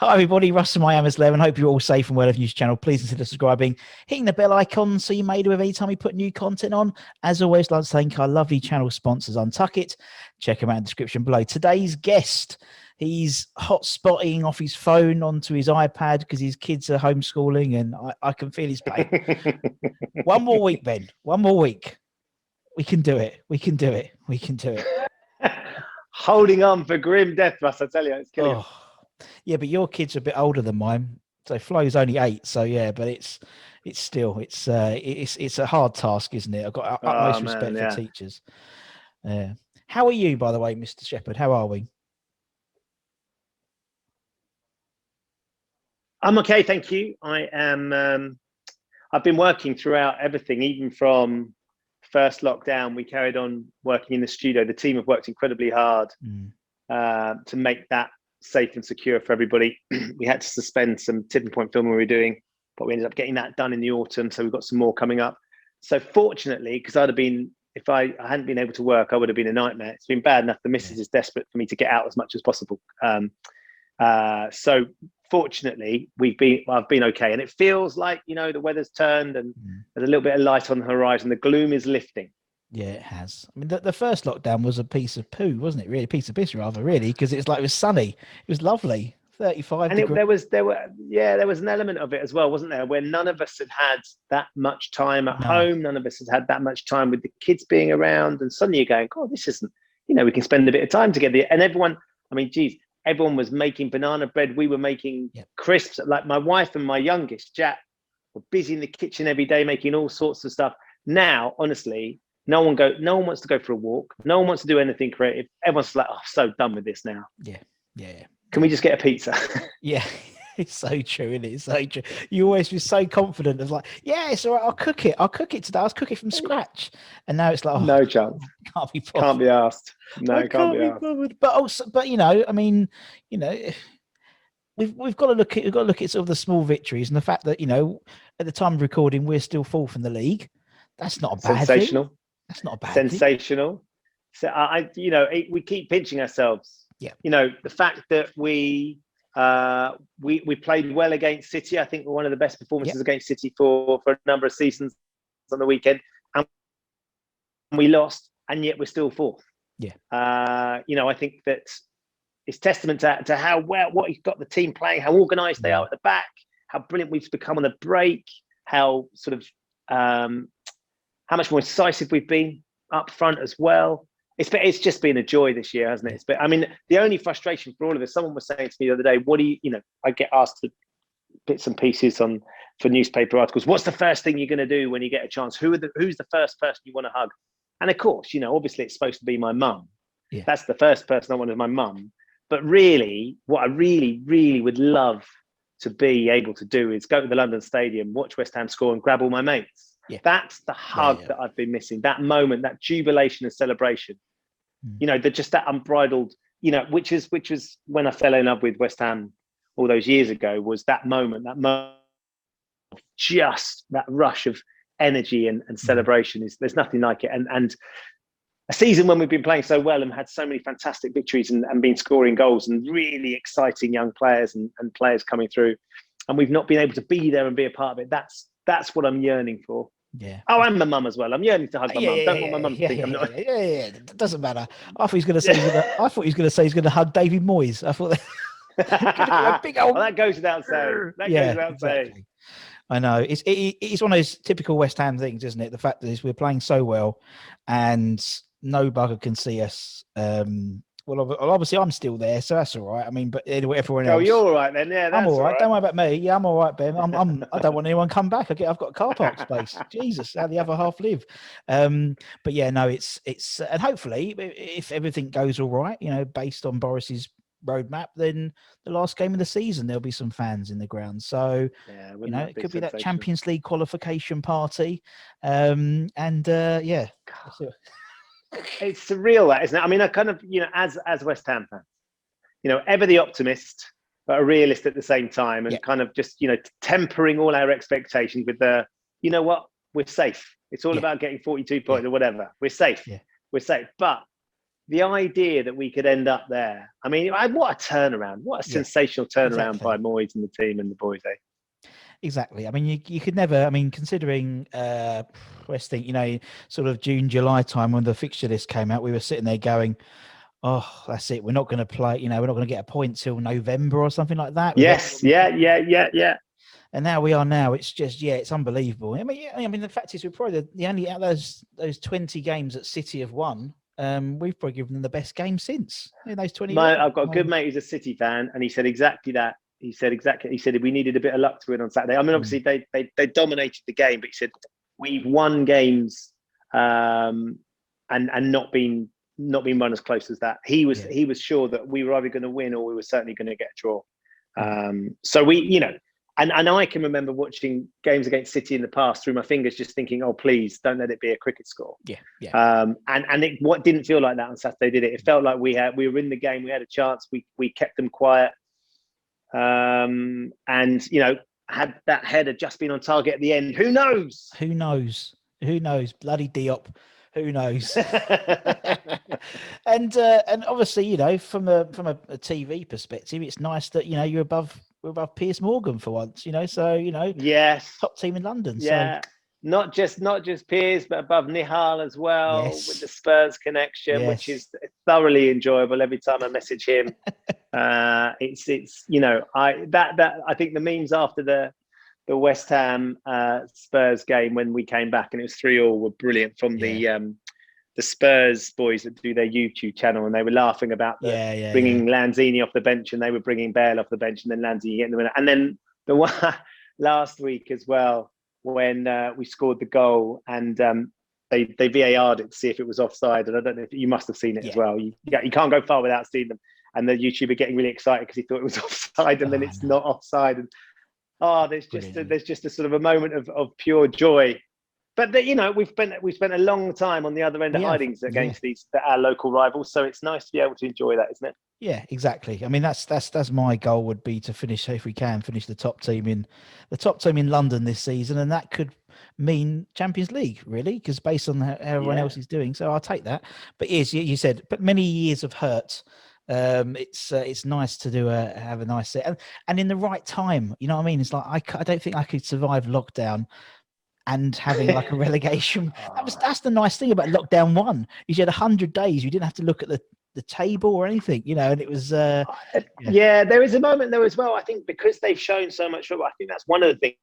Hi everybody, Russell Miami's 11. Hope you're all safe and well of news channel. Please consider subscribing, hitting the bell icon so you're made aware every time we put new content on. As always, I'd like to thank our lovely channel sponsors, Untuck It. Check them out in the description below. Today's guest, he's hotspotting off his phone onto his iPad because his kids are homeschooling, and I can feel his pain. One more week, Ben. One more week. We can do it. We can do it. We can do it. Holding on for grim death, Russ. I tell you, it's killing. Yeah, but your kid's a bit older than mine. So Flo's only 8, so yeah, but it's still it's a hard task, isn't it? I've got utmost respect for teachers. How are you, by the way, Mr. Shephard? How are we? I'm okay, thank you. I am. I've been working throughout everything, even from first lockdown. We carried on working in the studio. The team have worked incredibly hard to make that safe and secure for everybody. We had to suspend some tipping point filming we were doing, but we ended up getting that done in the autumn. So we've got some more coming up. So fortunately, because I'd have been, if I hadn't been able to work, I would have been a nightmare. It's been bad enough. The missus is desperate for me to get out as much as possible. So fortunately, I've been okay. And it feels like, the weather's turned and there's a little bit of light on the horizon. The gloom is lifting. Yeah, it has. I mean, the first lockdown was a piece of poo, wasn't it? Really, a piece of piss, rather, really, because it was sunny. It was lovely, 35 degrees. There was an element of it as well, wasn't there? Where none of us had that much time at home. None of us had that much time with the kids being around. And suddenly you're going, oh, this isn't, we can spend a bit of time together. And everyone, everyone was making banana bread. We were making crisps. Like my wife and my youngest, Jack, were busy in the kitchen every day, making all sorts of stuff. Now, honestly, no one wants to go for a walk. No one wants to do anything creative. Everyone's like, oh, I'm so done with this now. Yeah. Can we just get a pizza? Yeah, it's so true, isn't it? It's so true. You always be so confident of like, yeah, it's all right. I'll cook it today. I'll cook it from scratch. And now it's like, oh, no chance. Can't be bothered. Can't be asked. No, can't be asked. Bothered. But also, we've got to look at sort of the small victories and the fact that at the time of recording we're still 4th in the league. That's not a bad thing. That's not a bad sensational. So we keep pinching ourselves. Yeah. The fact that we played well against City. I think we're one of the best performances against City for a number of seasons on the weekend, and we lost, and yet we're still 4th. Yeah. I think that it's testament to how well what you've got the team playing, how organised they are at the back, how brilliant we've become on the break, how sort of how much more incisive we've been up front as well. It's just been a joy this year, hasn't it? The only frustration for all of us, someone was saying to me the other day, what do you, I get asked to bits and pieces for newspaper articles. What's the first thing you're going to do when you get a chance? Who's the first person you want to hug? And of course, obviously it's supposed to be my mum. Yeah. That's the first person I want is my mum. But really, what I really, really would love to be able to do is go to the London Stadium, watch West Ham score and grab all my mates. Yeah. That's the hug that I've been missing. That moment, that jubilation and celebration. Just that unbridled, which is when I fell in love with West Ham all those years ago, was that moment of just that rush of energy and celebration. There's nothing like it. And a season when we've been playing so well and had so many fantastic victories and been scoring goals and really exciting young players and players coming through, and we've not been able to be there and be a part of it. That's what I'm yearning for. Yeah. Oh, and my mum as well. I'm yearning to hug my mum. Don't want my mum to think I'm not. Yeah. It doesn't matter. I thought he was going to say he's going to hug David Moyes. I thought a big old. Well, that goes without saying. Saying. I know it's one of those typical West Ham things, isn't it? The fact that we're playing so well, and no bugger can see us. Well, obviously I'm still there, so that's all right. But everyone else. Oh, you're all right then. Yeah, I'm all right. Don't worry about me. Yeah, I'm all right, Ben. I don't want anyone to come back. I've got car park space. Jesus, how the other half live. But yeah, no, it's and hopefully if everything goes all right, based on Boris's roadmap, then the last game of the season there'll be some fans in the ground. So it could be that Champions League qualification party. It's surreal, that, isn't it? I kind of, as West Ham fans, ever the optimist, but a realist at the same time, and kind of just, tempering all our expectations with what, we're safe. It's all about getting 42 points or whatever. We're safe. Yeah. We're safe. But the idea that we could end up there. I mean, what a turnaround! What a sensational turnaround by Moyes and the team and the boys. Exactly. I mean, you could never. I mean, considering West, sort of June, July time when the fixture list came out, we were sitting there going, "Oh, that's it. We're not going to play. We're not going to get a point till November or something like that." Yes. Yeah. And now we are. Now it's just it's unbelievable. I mean, the fact is, we're probably the only out of those 20 games that City have won. We've probably given them the best game since in those 20. I've got a good mate who's a City fan, and he said exactly that. He said we needed a bit of luck to win on Saturday. I mean, obviously they dominated the game, but he said we've won games and not been run as close as that. He was sure that we were either going to win or we were certainly going to get a draw. So we, and I can remember watching games against City in the past through my fingers, just thinking, oh, please don't let it be a cricket score. And it didn't feel like that on Saturday, did it? It felt like we were in the game, we had a chance, we kept them quiet. And had that header just been on target at the end, who knows? Bloody Diop, who knows? and obviously, from a TV perspective, it's nice that we're above Piers Morgan for once, so yes, top team in London. Yeah. So not just Piers, but above Nihal as well, with the Spurs connection, which is thoroughly enjoyable every time I message him. I think the memes after the West Ham Spurs game when we came back and it was 3-3 were brilliant from the Spurs boys that do their YouTube channel, and they were laughing about bringing Lanzini off the bench, and they were bringing Bale off the bench, and then Lanzini getting the winner. And then the one last week as well, when we scored the goal and they VAR'd it to see if it was offside, and I don't know if you must have seen it as well. You can't go far without seeing them. And the YouTuber getting really excited because he thought it was offside, and then it's not offside. And there's just a sort of a moment of pure joy. But we've spent a long time on the other end of hidings against our local rivals, so it's nice to be able to enjoy that, isn't it? Yeah, exactly. I mean, that's my goal would be to finish, if we can, finish the top team in London this season, and that could mean Champions League, really, because based on how everyone else is doing. So I'll take that. But yes, you said, but many years of hurt. It's nice to have a nice set and in the right time. You know what I mean? It's like I don't think I could survive lockdown and having like a relegation. That's the nice thing about lockdown 1. You had 100 days. You didn't have to look at the table or anything, and it was. There is a moment though as well. I think because they've shown so much football, I think that's one of the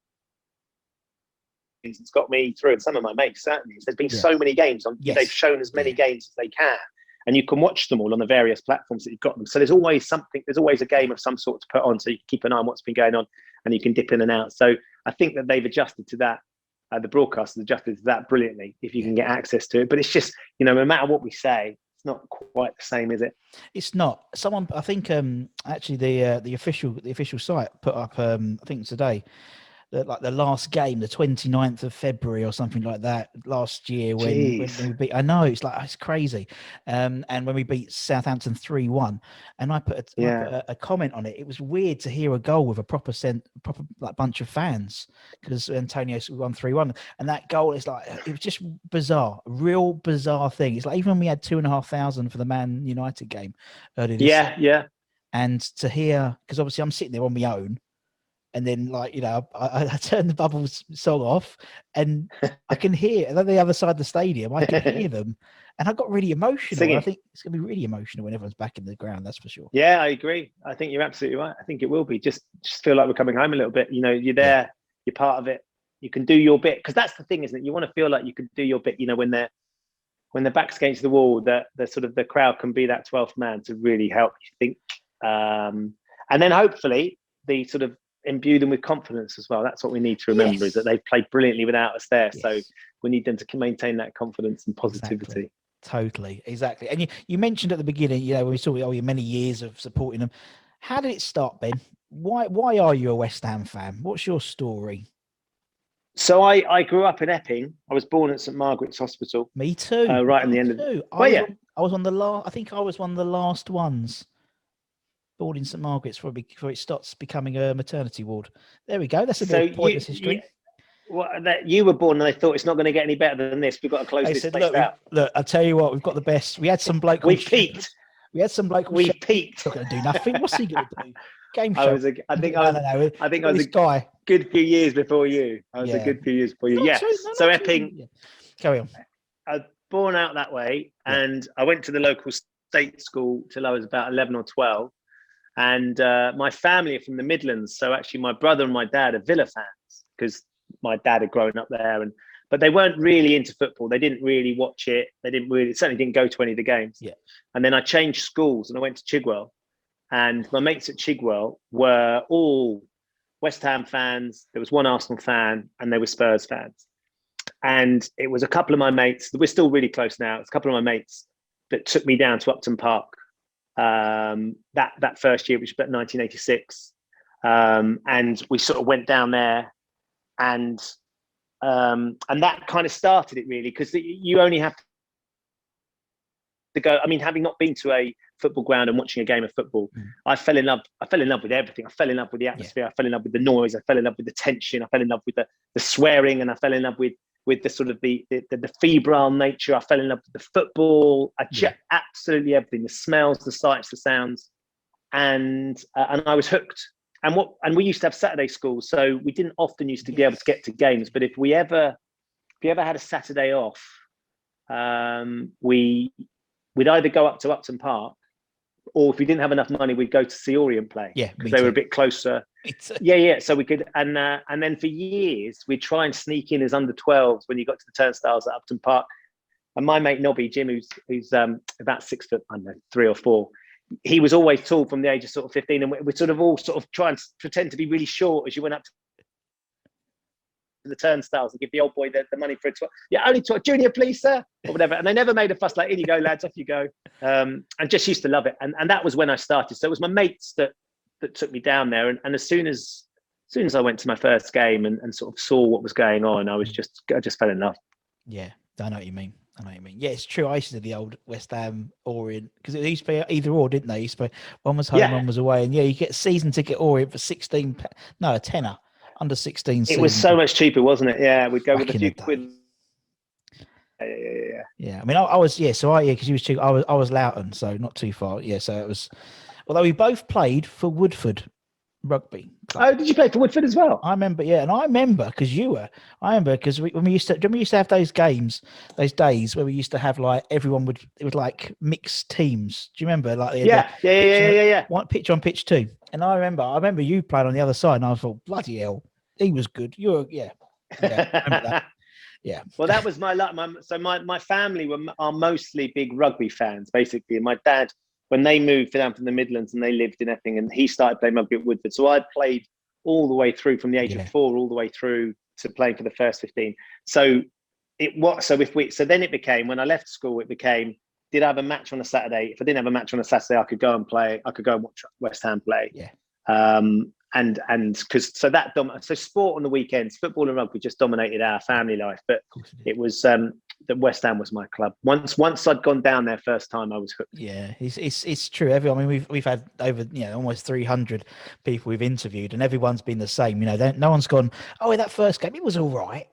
things that's got me through, and some of my mates certainly. There's been so many games on. They've shown as many games as they can. And you can watch them all on the various platforms that you've got them. So there's always something, there's always a game of some sort to put on, so you can keep an eye on what's been going on and you can dip in and out. So I think that they've adjusted to that. The broadcasters adjusted to that brilliantly if you can get access to it. But it's just, no matter what we say, it's not quite the same, is it? It's not. Someone, I think, actually the official site put up, I think today, like the last game, the 29th of February or something like that last year when we beat, I know it's crazy. And when we beat Southampton 3-1, and I put a comment on it. It was weird to hear a goal with a proper like bunch of fans because Antonio won 3-1, and that goal is it was just bizarre, real bizarre thing. It's like even when we had 2,500 for the Man United game earlier this season, and to hear, because obviously I'm sitting there on my own. And then, I turned the Bubbles song off, and I can hear on the other side of the stadium. I can hear them, and I got really emotional. Singing. I think it's going to be really emotional when everyone's back in the ground. That's for sure. Yeah, I agree. I think you're absolutely right. I think it will be. Just feel like we're coming home a little bit. You're there. You're part of it. You can do your bit, because that's the thing, isn't it? You want to feel like you can do your bit. When the back's against the wall, that the sort of the crowd can be that 12th man to really help you think, and then hopefully the sort of imbue them with confidence as well. That's what we need to remember, is that they've played brilliantly without us there. So we need them to maintain that confidence and positivity. Totally, exactly. And you mentioned at the beginning, when we saw your many years of supporting them. How did it start, Ben? Why are you a West Ham fan? What's your story? So I grew up in Epping. I was born at St Margaret's Hospital. Me too. Right in the end of. I was on the last. I think I was one of the last ones. Born in St Margaret's before it starts becoming a maternity ward. There we go. That's a bit of pointless history. that you were born and they thought it's not going to get any better than this. We've got to close They this said, place out. look, I'll tell you what, we've got the best. We had some bloke called We Shephard. peaked. We had some bloke called We Shephard. peaked. Not going to do nothing. What's he going to do? Game I show. was. I think No, I was this guy. good few years before you. I was a Yeah. good few years before you. Not Yeah. true, no, So not true. Epping, Yeah. Carry on. I was born out that way, Yeah. and I went to the local state school till I was about 11 or 12. And my family are from the Midlands, so actually my brother and my dad are Villa fans because my dad had grown up there, but they weren't really into football. They didn't really watch it. They certainly didn't go to any of the games. Yeah. And then I changed schools and I went to Chigwell, and my mates at Chigwell were all West Ham fans. There was one Arsenal fan, and they were Spurs fans. And it was a couple of my mates. We're still really close now. It's a couple of my mates that took me down to Upton Park that first year, which was about 1986, and we sort of went down there, and that kind of started it really, because you only have to go. I mean, having not been to a football ground and watching a game of football, I fell in love with everything. I fell in love with the atmosphere. I fell in love with the noise. I fell in love with the tension. I fell in love with the swearing, and I fell in love with the sort of the febrile nature. I fell in love with the football. Absolutely everything: the smells, the sights, the sounds, and I was hooked. And we used to have Saturday schools, so we didn't often used to be able to get to games. But if we ever had a Saturday off, we'd either go up to Upton Park, or if we didn't have enough money, we'd go to see Orient play. Yeah, because they were a bit closer. Yeah. So we could, and then for years we'd try and sneak in as under 12s when you got to the turnstiles at Upton Park. And my mate Nobby, Jim, who's about 6 foot, I don't know, 3 or 4, he was always tall from the age of sort of 15, and we sort of all sort of try and pretend to be really short as you went up to the turnstiles and give the old boy the money for a 12. Yeah, only 12, junior, please, sir, or whatever. And they never made a fuss, like, in you go, lads, off you go. And just used to love it. And that was when I started. So it was my mates that took me down there. And as soon as I went to my first game and sort of saw what was going on, I just fell in love. Yeah, I know what you mean. Yeah, it's true. I used to do the old West Ham Orient, because it used to be either or, didn't they? Used to be, one was home, one was away. And you get season ticket Orient for a tenner, under 16. It was so much cheaper, wasn't it? Yeah, we'd go with a few quid. Yeah. I mean, I was, because you was cheap. I was Loughton, so not too far. Yeah, so it was, although we both played for Woodford Rugby Club. Oh, did you play for Woodford as well? I remember, and I remember because when we used to have those games, those days where we used to have like everyone it was like mixed teams. Do you remember? Like Yeah. One pitch on pitch 2, and I remember you playing on the other side, and I thought, bloody hell, he was good. I remember that. Yeah. Well, that was my luck. My family are mostly big rugby fans, basically, and my dad, when they moved down from the Midlands and they lived in Epping, and he started playing rugby at Woodford. So I played all the way through from the age of 4 all the way through to playing for the first 15. So then it became, when I left school, it became, did I have a match on a Saturday? If I didn't have a match on a Saturday, I could go and play. I could go and watch West Ham play. Yeah. So sport on the weekends, football and rugby just dominated our family life. But it was that West Ham was my club. Once I'd gone down there first time, I was hooked. Yeah, it's true. Everyone, I mean, we've had over almost 300 people we've interviewed, and everyone's been the same. No one's gone, oh, that first game, it was all right.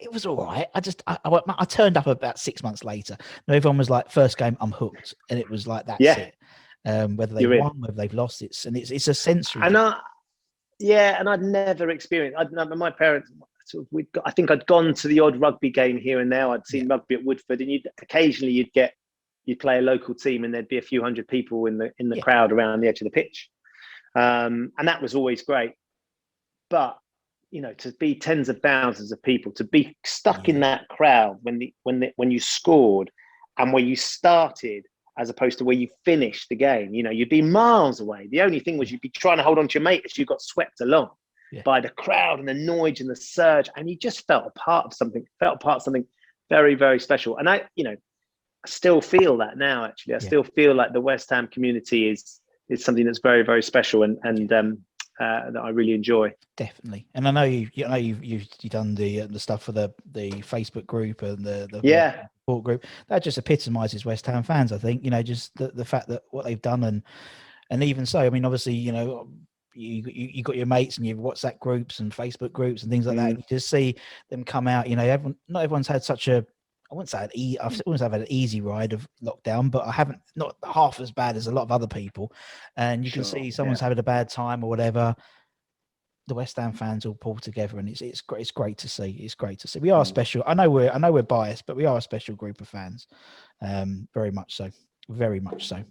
I turned up about 6 months later. No, everyone was like, first game, I'm hooked, and it was like, that's it. Whether they won, whether they've lost, it's a sensory. And I'd never experienced. My parents, I think I'd gone to the odd rugby game here and there. I'd seen rugby at Woodford, and you'd play a local team, and there'd be a few hundred people in the crowd around the edge of the pitch, and that was always great. But to be tens of thousands of people, to be stuck in that crowd when you scored and where you started, as opposed to where you finished the game, you'd be miles away. The only thing was you'd be trying to hold on to your mate as you got swept along by the crowd and the noise and the surge, and you just felt a part of something very, very special. And I still feel that now. Actually, I still feel like the West Ham community is something that's very, very special, and that I really enjoy. Definitely. And I know you've done the stuff for the Facebook group and the support group. That just epitomizes West Ham fans, I think. Just the fact that what they've done, and even so, I mean, obviously, you got your mates and you have WhatsApp groups and Facebook groups and things like that. And you just see them come out. You know, not everyone's had such a, I wouldn't say I wouldn't say I've had an easy ride of lockdown, but I haven't, not half as bad as a lot of other people. And you can see someone's having a bad time or whatever. The West Ham fans all pull together, and it's great. It's great to see. It's great to see. We are special. I know we're biased, but we are a special group of fans. Very much so. Very much so.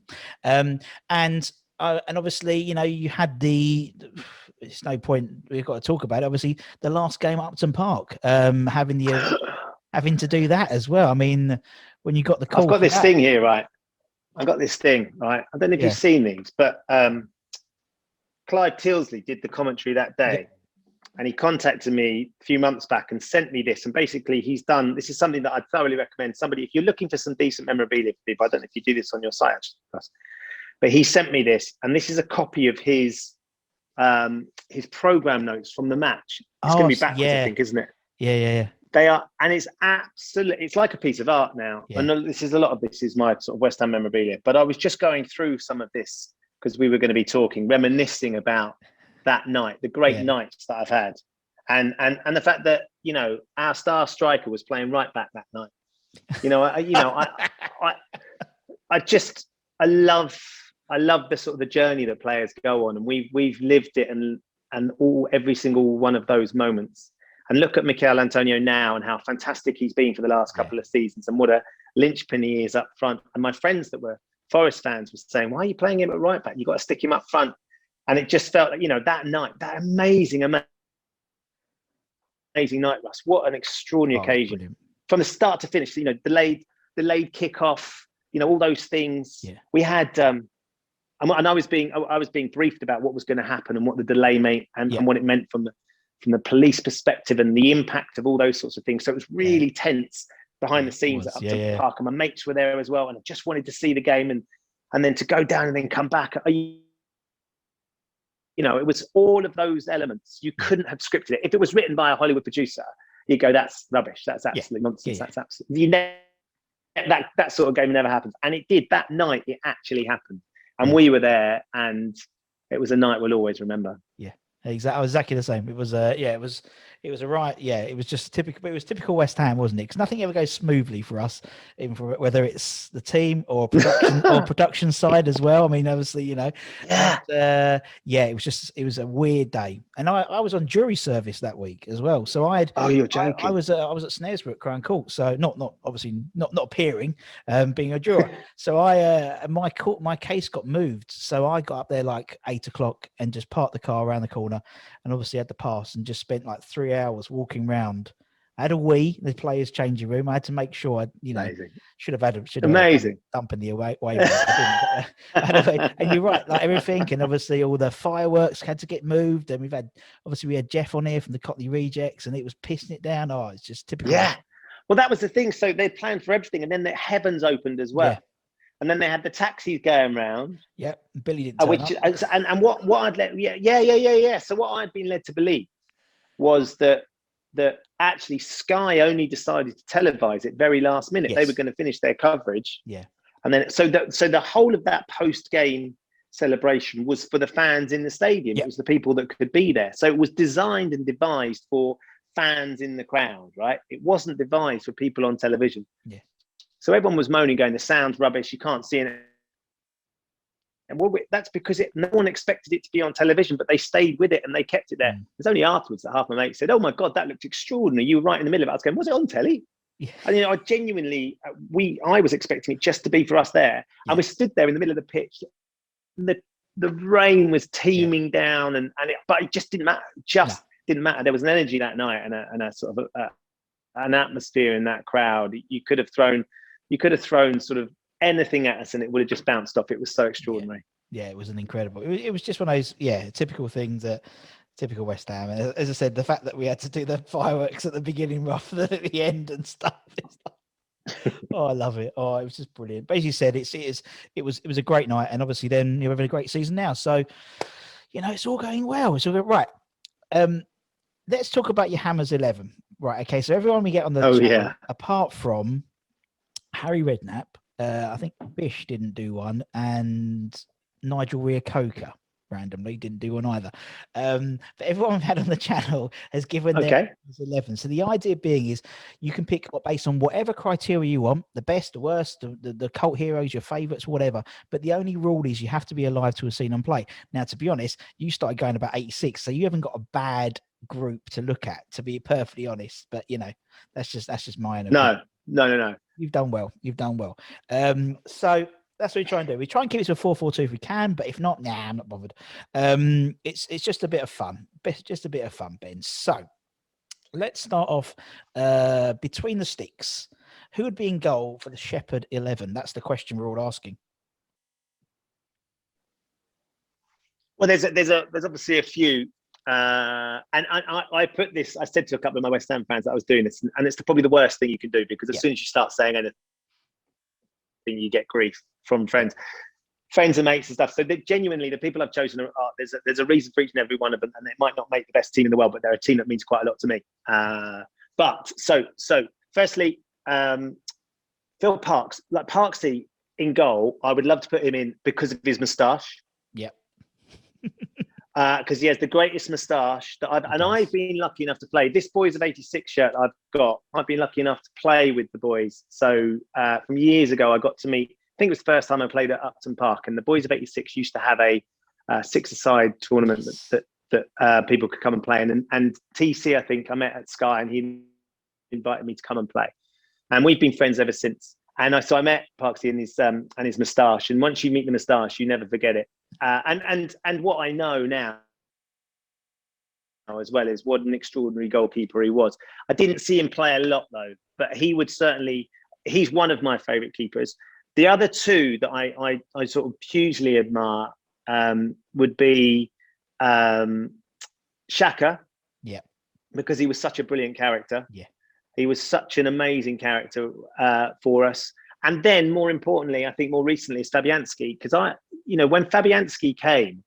And obviously, you know, you had it's no point, we've got to talk about it. Obviously, the last game at Upton Park, having to do that as well. I mean, when you got the call, I've got this thing here, right? I don't know if you've seen these, but Clive Tilsley did the commentary that day, and he contacted me a few months back and sent me this. And basically, this is something that I'd thoroughly recommend somebody, if you're looking for some decent memorabilia for people. I don't know if you do this on your site, actually, but he sent me this, and this is a copy of his program notes from the match. It's going to be backwards, I think, isn't it? Yeah. They are, and it's like a piece of art now. Yeah. And a lot of this is my sort of West Ham memorabilia. But I was just going through some of this because we were going to be talking, reminiscing about that night, the great nights that I've had, and the fact that, you know, our star striker was playing right back that night. You know, I love the sort of the journey that players go on, and we've lived it, and every single one of those moments. And look at Mikel Antonio now and how fantastic he's been for the last couple of seasons, and what a linchpin he is up front. And my friends that were Forest fans were saying, "Why are you playing him at right back? You got to stick him up front." And it just felt like, you know, that night, that amazing night, Russ. What an extraordinary occasion. Brilliant. From the start to finish, you know, delayed kickoff, you know, all those things. Yeah. We had, and I was being briefed about what was going to happen and what the delay meant and what it meant from the police perspective and the impact of all those sorts of things. So it was really tense behind the scenes at Upton Park, and my mates were there as well. And I just wanted to see the game and then to go down and then come back. You know, it was all of those elements. You couldn't have scripted it. If it was written by a Hollywood producer, you go, "That's rubbish. That's absolute nonsense. That's absolutely." That sort of game never happens. And it did. That night, it actually happened. And we were there, and it was a night we'll always remember. Yeah. Exactly. I was exactly the same. It was it was a right. Yeah, it was just typical. It was typical West Ham, wasn't it? Because nothing ever goes smoothly for us, even for whether it's the team or production side as well. I mean, obviously, you know. It was a weird day, and I was on jury service that week as well. So you're joking. I was at Snaresborough Crown Court, so not obviously not appearing, being a juror. So my case got moved, so I got up there like 8 o'clock and just parked the car around the corner. And obviously had the pass and just spent like 3 hours walking around. I had a wee in the players' changing room. I had to make sure should have amazing dump in the away. And you're right, like everything, and obviously all the fireworks had to get moved. And we had Jeff on here from the Cotley Rejects, and it was pissing it down. Oh, it's just typical. Yeah. Well, that was the thing. So they planned for everything, and then the heavens opened as well. Yeah. And then they had the taxis going round. Yeah, Billy didn't turn up. And what I'd So what I'd been led to believe was that actually Sky only decided to televise it very last minute. Yes. They were going to finish their coverage. Yeah. And then so the whole of that post-game celebration was for the fans in the stadium. Yeah. It was the people that could be there. So it was designed and devised for fans in the crowd, right? It wasn't devised for people on television. Yeah. So everyone was moaning, going, "The sound's rubbish. You can't see it." And that's because no one expected it to be on television, but they stayed with it and they kept it there. It's only afterwards that half my mates said, "Oh my God, that looked extraordinary. You were right in the middle of it." I was going, "Was it on telly?" Yeah. And I genuinely, I was expecting it just to be for us there. Yeah. And we stood there in the middle of the pitch. The rain was teeming down, but it just didn't matter. Didn't matter. There was an energy that night and a sort of an atmosphere in that crowd. You could have thrown sort of anything at us and it would have just bounced off. It was so extraordinary. Yeah, it was an incredible. It was just one of those, typical things that typical West Ham. And as I said, the fact that we had to do the fireworks at the beginning rather than at the end and stuff. Oh, I love it. Oh, it was just brilliant. But as you said, it was a great night, and obviously then you're having a great season now. So, it's all going well. It's all good. Right. Let's talk about your Hammers 11. Right. Okay. So everyone we get on the channel, apart from Harry Redknapp, I think Bish didn't do one, and Nigel Reo-Coker randomly. Didn't do one either. But everyone I've had on the channel has given their 11. So the idea being is you can pick based on whatever criteria you want, the best, the worst, the cult heroes, your favourites, whatever. But the only rule is you have to be alive to have seen them play. Now, to be honest, you started going about 86, so you haven't got a bad group to look at, to be perfectly honest. But that's just my own opinion. No. You've done well. So that's what we try and do. We try and keep it to a 4-4-2 if we can, but if not, I'm not bothered. It's just a bit of fun. Just a bit of fun, Ben. So let's start off between the sticks. Who would be in goal for the Shephard 11? That's the question we're all asking. Well, there's obviously a few. And I put this, I said to a couple of my West Ham fans that I was doing this, and it's probably the worst thing you can do, because as soon as you start saying anything, you get grief from friends and mates and stuff. So genuinely, the people I've chosen there's a reason for each and every one of them, and they might not make the best team in the world, but they're a team that means quite a lot to me. But firstly, Phil Parks, like Parksy in goal, I would love to put him in because of his moustache. Yep. Because he has the greatest moustache that I've been lucky enough to play. This Boys of 86 shirt I've got, I've been lucky enough to play with the boys. So from years ago, I got to meet, I think it was the first time I played at Upton Park, and the Boys of 86 used to have a six-a-side tournament that people could come and play. And TC, I think, I met at Sky, and he invited me to come and play. And we've been friends ever since. And so I met Parksy and his moustache. And once you meet the moustache, you never forget it. And what I know now as well is what an extraordinary goalkeeper he was. I didn't see him play a lot though, but he's one of my favourite keepers. The other two that I sort of hugely admire would be Xhaka. Yeah. Because he was such a brilliant character. Yeah. He was such an amazing character for us. And then, more importantly, I think more recently is Fabianski, because when Fabianski came,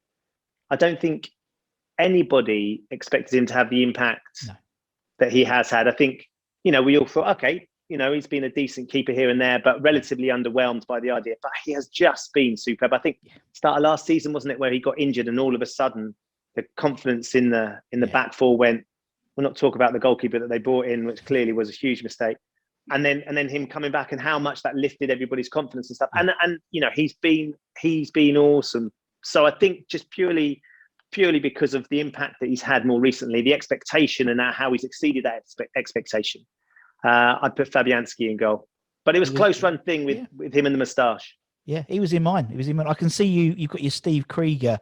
I don't think anybody expected him to have the impact that he has had. I think, we all thought, okay, he's been a decent keeper here and there, but relatively underwhelmed by the idea. But he has just been superb. I think start of last season, wasn't it, where he got injured, and all of a sudden the confidence in the back four went. We'll not talk about the goalkeeper that they brought in, which clearly was a huge mistake. And then him coming back, and how much that lifted everybody's confidence and stuff. And he's been awesome. So I think just purely because of the impact that he's had more recently, the expectation and how he's exceeded that expectation, I'd put Fabianski in goal. But it was a close run thing with him and the moustache. Yeah, he was in mine. I can see you've got your Steve Krieger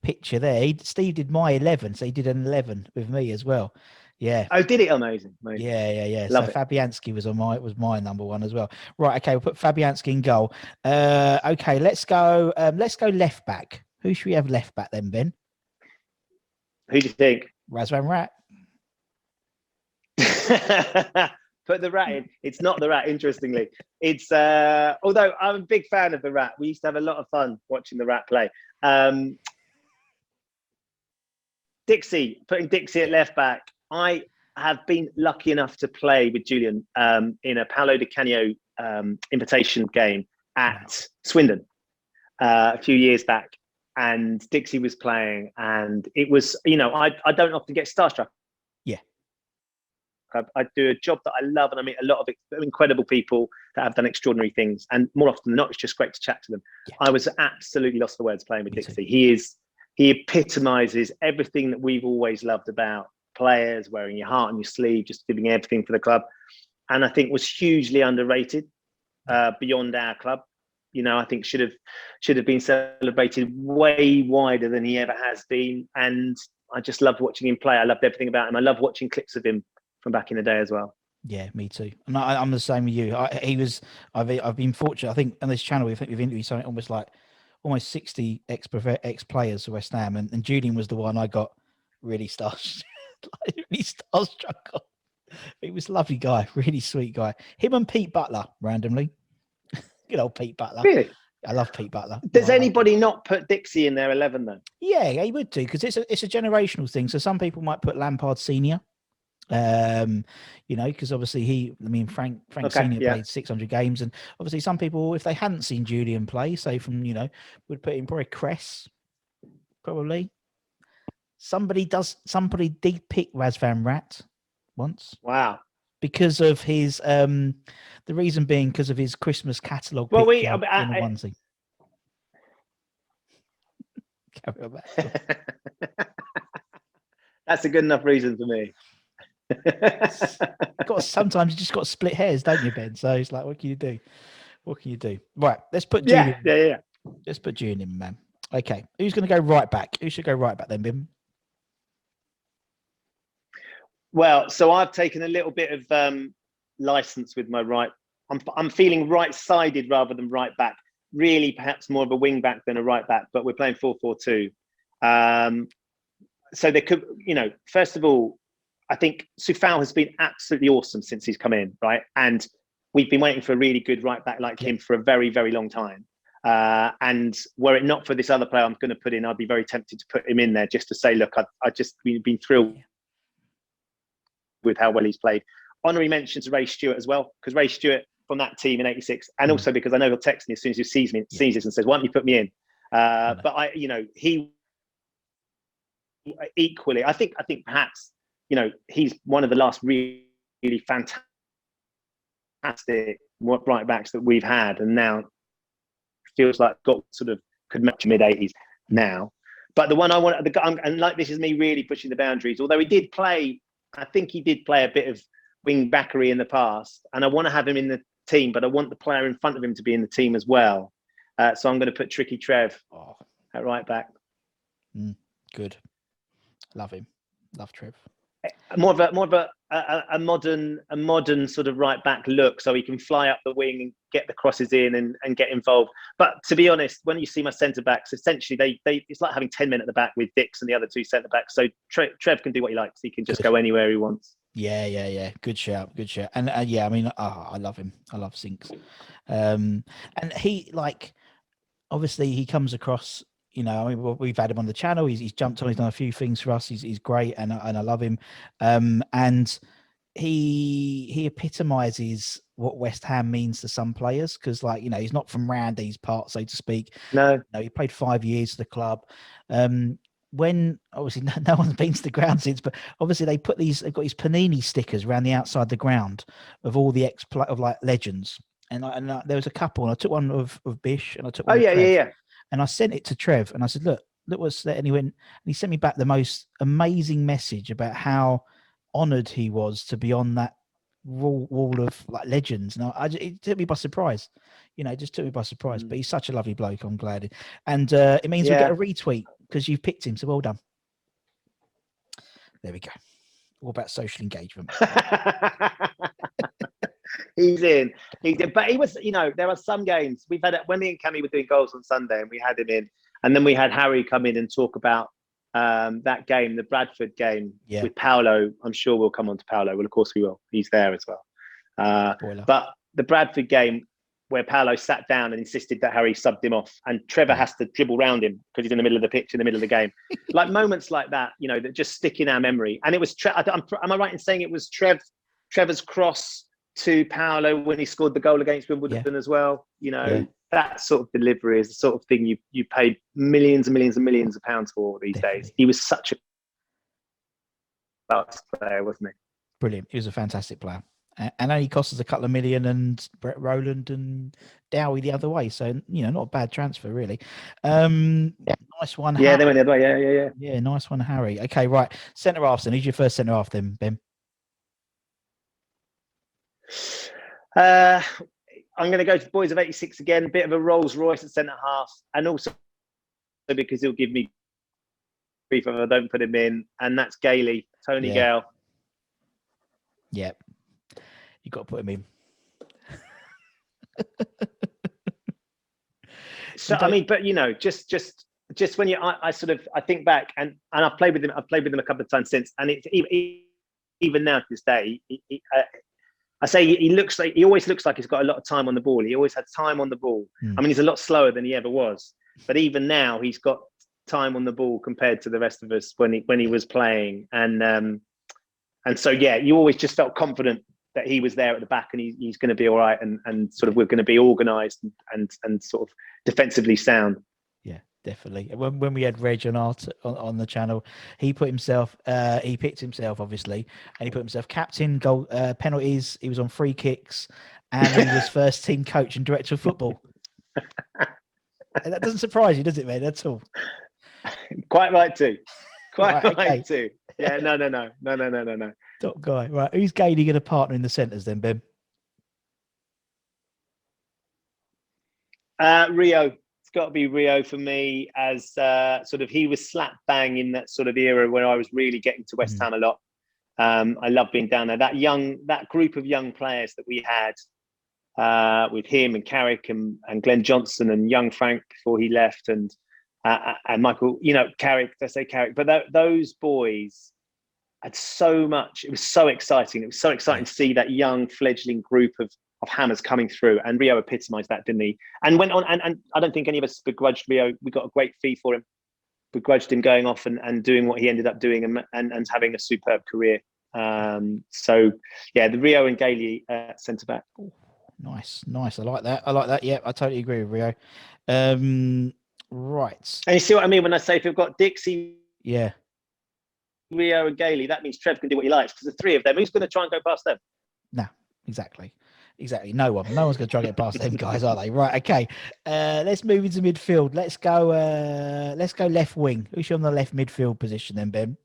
picture there. Steve did my 11, so he did an 11 with me as well. Yeah. Oh, did it? Amazing. Yeah. Love so it. Fabianski was my number one as well. Right. Okay, we'll put Fabianski in goal. Okay, let's go left back. Who should we have left back then, Ben? Who do you think? Razvan Rat. Put the Rat in. It's not the Rat, interestingly. It's although I'm a big fan of the Rat. We used to have a lot of fun watching the Rat play. Putting Dixie at left back. I have been lucky enough to play with Julian in a Paolo Di Canio invitation game at Swindon a few years back, and Dixie was playing, and it was, I don't often get starstruck. Yeah. I do a job that I love, and I meet a lot of incredible people that have done extraordinary things, and more often than not, it's just great to chat to them. Yeah. I was absolutely lost for words playing with Dixie. He epitomizes everything that we've always loved about players, wearing your heart on your sleeve, just giving everything for the club. And I think was hugely underrated beyond our club. I think should have been celebrated way wider than he ever has been. And I just loved watching him play. I loved everything about him. I love watching clips of him from back in the day as well. Yeah, me too. And I'm the same with you. I've been fortunate. I think on this channel, we've interviewed something almost 60 ex players for West Ham, and Julian was the one I got really starstruck. He was a lovely guy, really sweet guy. Him and Pete Butler, randomly. Good old Pete Butler. Really? I love Pete Butler. Does anybody not put Dixie in their 11 though? Yeah, he would do, because it's a generational thing. So some people might put Lampard Senior. Because obviously Frank Senior played 600 games, and obviously some people, if they hadn't seen Julian play, say would put in probably Cress probably. Somebody did pick Raz Van Rat once. Wow. Because of his the reason being because of his Christmas catalogue Well, picture in a onesie. That's a good enough reason for me. Sometimes you just got split hairs, don't you, Ben? So it's like, what can you do? What can you do? Right, let's put June in. Yeah. Let's put June in, man. Okay, who's going to go right back? Who should go right back then, Bim? Well, so I've taken a little bit of license with my right. I'm feeling right-sided rather than right back. Really, perhaps more of a wing back than a right back. But we're playing 4-4-2. So there could, first of all, I think Soufal has been absolutely awesome since he's come in, right? And we've been waiting for a really good right back like him for a very, very long time. And were it not for this other player I'm going to put in, I'd be very tempted to put him in there just to say, look, I've just been thrilled with how well he's played. Honorary mention to Ray Stewart as well, because Ray Stewart from that team in '86, and also because I know he'll text me as soon as he sees this and says, why don't you put me in? But he equally, I think perhaps, he's one of the last really, really fantastic right backs that we've had, and now feels like could match mid-80s now. But the one I want, and like this is me really pushing the boundaries, although he did play a bit of wing backery in the past, and I want to have him in the team, but I want the player in front of him to be in the team as well. So I'm going to put Tricky Trev at right back. Good. Love him. Love Trev. More of a modern sort of right back look, so he can fly up the wing and get the crosses in and get involved. But to be honest, when you see my centre backs, essentially it's like having 10 men at the back with Dix and the other two centre backs. So Trev can do what he likes. He can just go anywhere he wants. Yeah. Good shout. And I mean, I love him. I love Sinks. And he obviously he comes across. I mean, we've had him on the channel. He's jumped on. He's done a few things for us. He's great, and I love him. And he epitomizes what West Ham means to some players, because he's not from round these parts, so to speak. No, he played 5 years for the club. When obviously no one's been to the ground since, but obviously they've got these Panini stickers around the outside the ground of all the legends. And there was a couple, and I took one of Bish, and I took one. Oh yeah. And I sent it to Trev, and I said, look what's that. And he sent me back the most amazing message about how honoured he was to be on that wall of legends. And it took me by surprise, just took me by surprise. But he's such a lovely bloke. I'm glad. And it means we get a retweet because you've picked him. So well done. There we go. All about social engagement. He's in. But he was, there are some games we've had when me and Cammy were doing goals on Sunday, and we had him in, and then we had Harry come in and talk about that game, the Bradford game with Paolo. I'm sure we'll come on to Paolo. Well, of course we will. He's there as well. But the Bradford game where Paolo sat down and insisted that Harry subbed him off, and Trevor has to dribble round him because he's in the middle of the pitch in the middle of the game. Like moments like that, that just stick in our memory. And it was, am I right in saying it was Trevor's cross to Paolo when he scored the goal against Wimbledon as well? That sort of delivery is the sort of thing you paid millions and millions and millions of pounds for these days. He was such a class player, wasn't he? Brilliant. He was a fantastic player. And only cost us a couple of million, and Brett Rowland and Dowie the other way. So, not a bad transfer, really. Nice one, Harry. They went the other way. Yeah. Yeah, nice one, Harry. Okay, right. Centre half then. Who's your first centre half then, Ben? I'm going to go to Boys of 86 again. A bit of a Rolls Royce at centre half, and also because he'll give me grief if I don't put him in, and that's Gailey, Tony Gale. Yep. You got to put him in. So I mean, but just when I think back, and I've played with him. I've played with him a couple of times since, and it's even now to this day. I say he always looks like he's got a lot of time on the ball. He always had time on the ball. I mean, he's a lot slower than he ever was, but even now he's got time on the ball compared to the rest of us when he was playing. And so you always just felt confident that he was there at the back, and he's going to be all right, and sort of we're going to be organised and sort of defensively sound. Yeah, definitely. When we had Reg on on the channel, he put himself, he picked himself obviously, and he put himself captain, goal, penalties. He was on free kicks, and he was first team coach and director of football. And that doesn't surprise you, does it, man? That's all. Quite right too. Quite Right, right okay. too. Yeah, no. Top guy. Right, who's Gailey going to partner in the centres then, Ben? Rio. It's got to be Rio for me, as sort of he was slap bang in that sort of era where I was really getting to West Ham a lot. I love being down there. That group of young players that we had with him and Carrick and Glenn Johnson and young Frank before he left, and Michael, Carrick, I say Carrick, but those boys had so much. It was so exciting. It was so exciting to see that young fledgling group of hammers coming through, and Rio epitomised that, didn't he? And went on, and I don't think any of us begrudged Rio. We got a great fee for him. Begrudged him going off and doing what he ended up doing, and having a superb career. So yeah, the Rio and Gailey centre back. Nice. I like that. Yeah, I totally agree with Rio. Right. And you see what I mean when I say if you've got Dixie, Yeah. Rio and Gailey, that means Trev can do what he likes, because the three of them, who's going to try and go past them? No, exactly. No one's going to try and get past them guys, are they? Right. Okay. Let's move into midfield. Let's go left wing. Who's on the left midfield position then, Ben?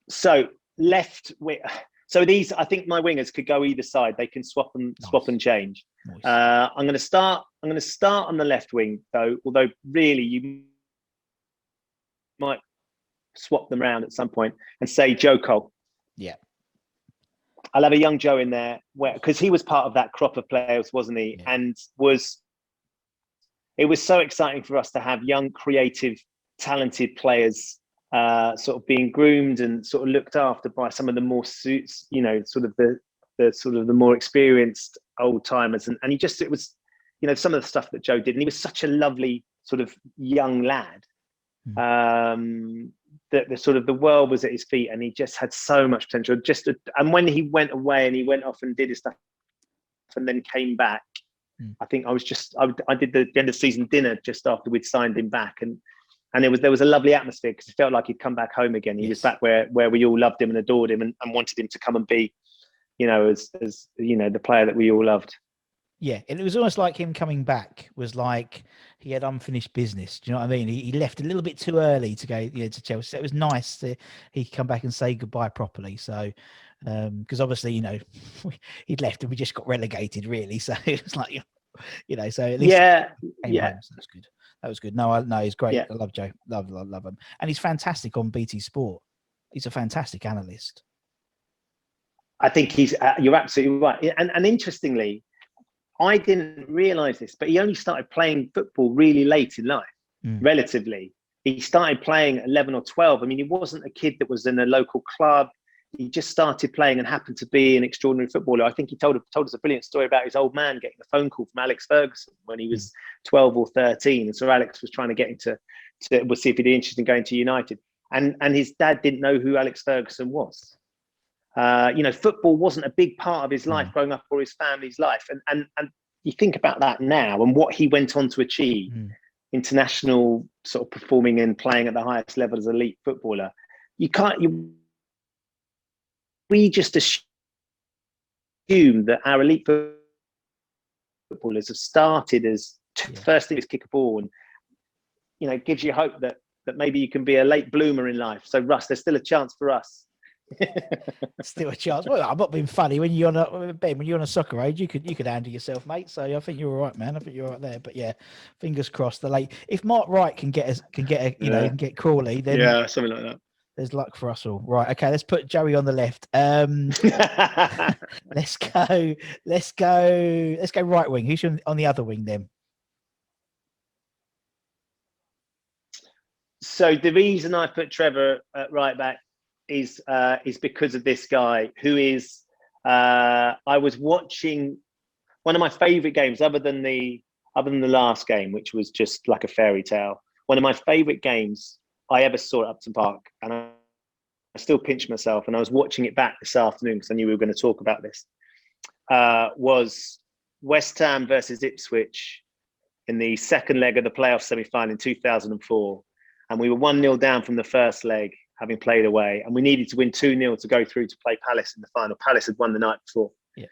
So left wing. So these, I think my wingers could go either side. They can swap and change. Nice. I'm going to start on the left wing though. Although really you might swap them around at some point and say Joe Cole. Yeah. I'll have a young Joe in there, because he was part of that crop of players, wasn't he? Yeah. And it was so exciting for us to have young, creative, talented players sort of being groomed and sort of looked after by some of the more suits, sort of the more experienced old timers. And it was, some of the stuff that Joe did. And he was such a lovely sort of young lad. That the world was at his feet, and he just had so much potential. And when he went away and he went off and did his stuff and then came back, I think I did the end of season dinner just after we'd signed him back, and there was a lovely atmosphere, because it felt like he'd come back home again. He was back where we all loved him and adored him, and wanted him to come and be, as the player that we all loved. Yeah, and it was almost like him coming back was like he had unfinished business. Do you know what I mean? He left a little bit too early to go to Chelsea. So it was nice that he could come back and say goodbye properly. So, because obviously, he'd left and we just got relegated, really. So it was like, so at least yeah. Home, so that's good. That was good. No, he's great. Yeah. I love Joe. Love him. And he's fantastic on BT Sport. He's a fantastic analyst. I think you're absolutely right. And interestingly, I didn't realise this, but he only started playing football really late in life, relatively. He started playing at 11 or 12. I mean, he wasn't a kid that was in a local club. He just started playing and happened to be an extraordinary footballer. I think he told us a brilliant story about his old man getting a phone call from Alex Ferguson when he was 12 or 13. And so Alex was trying to get him to see if he'd be interested in going to United. And his dad didn't know who Alex Ferguson was. Football wasn't a big part of his life growing up, or his family's life. And you think about that now and what he went on to achieve, international sort of performing and playing at the highest level as an elite footballer. We just assume that our elite footballers have started as first thing is kick a ball, and it gives you hope that maybe you can be a late bloomer in life. So Russ, there's still a chance for us. Still a chance. Well, I'm not being funny. When you're on a soccer age, you could handle yourself, mate. So I think you're all right, man. I think you're all right there. But yeah, fingers crossed. If Mark Wright can get Crawley, then something like that. There's luck for us all. Right. Okay. Let's put Joey on the left. Let's go right wing. Who's on the other wing then? So the reason I put Trevor at right back is because of this guy who is. I was watching one of my favourite games, other than the last game, which was just like a fairy tale. One of my favourite games I ever saw at Upton Park, and I still pinch myself. And I was watching it back this afternoon because I knew we were going to talk about this. Was West Ham versus Ipswich in the second leg of the playoff semi-final in 2004. And we were 1-0 down from the first leg, having played away. And we needed to win 2-0 to go through to play Palace in the final. Palace had won the night before. Yeah.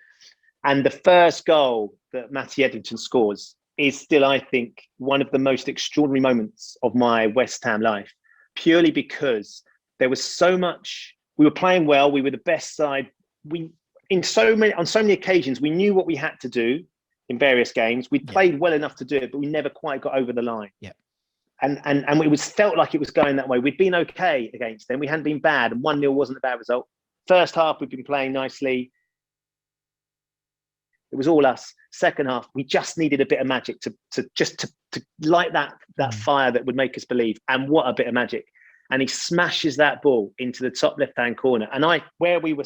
And the first goal that Matty Edrington scores is still, I think, one of the most extraordinary moments of my West Ham life, purely because there was so much. We were playing well. We were the best side. On so many occasions, we knew what we had to do in various games. We played well enough to do it, but we never quite got over the line. Yeah. And it felt like it was going that way. We'd been okay against them. We hadn't been bad, and 1-0 wasn't a bad result. First half, we've been playing nicely. It was all us. Second half, we just needed a bit of magic to light that fire that would make us believe. And what a bit of magic! And he smashes that ball into the top left-hand corner. And where we were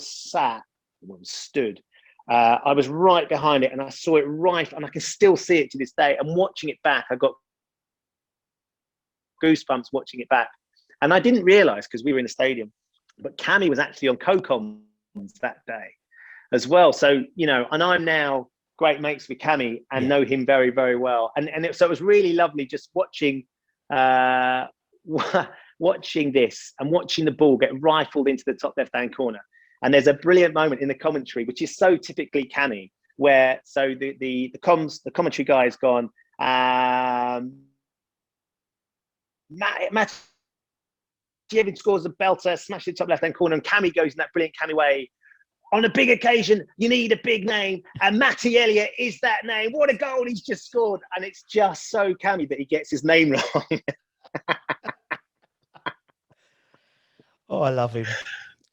stood, I was right behind it, and I saw it right, and I can still see it to this day. And watching it back, I got goosebumps watching it back. And I didn't realise, because we were in the stadium, but Canio was actually on co-coms that day as well. So, and I'm now great mates with Canio and know him very, very well. So it was really lovely just watching this and watching the ball get rifled into the top left-hand corner. And there's a brilliant moment in the commentary, which is so typically Canio, where the commentary guy has gone, Matt Evans scores a belter, smashes the top left-hand corner, and Canio goes in that brilliant Canio way. On a big occasion, you need a big name, and Matty Elliott is that name. What a goal he's just scored. And it's just so Canio that he gets his name wrong. Oh, I love him.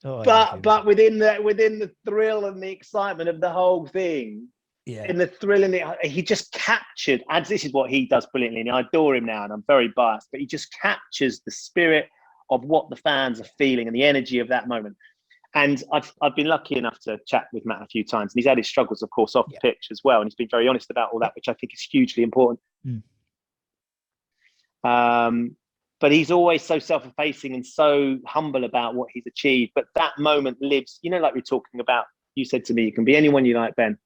But within the thrill and the excitement of the whole thing, in the thrill and he just captured, and this is what he does brilliantly, and I adore him now, and I'm very biased, but he just captures the spirit of what the fans are feeling and the energy of that moment. And I've been lucky enough to chat with Matt a few times, and he's had his struggles, of course, off the pitch as well, and he's been very honest about all that, which I think is hugely important. But he's always so self-effacing and so humble about what he's achieved. But that moment lives, like we're talking about, you said to me, you can be anyone you like, Ben.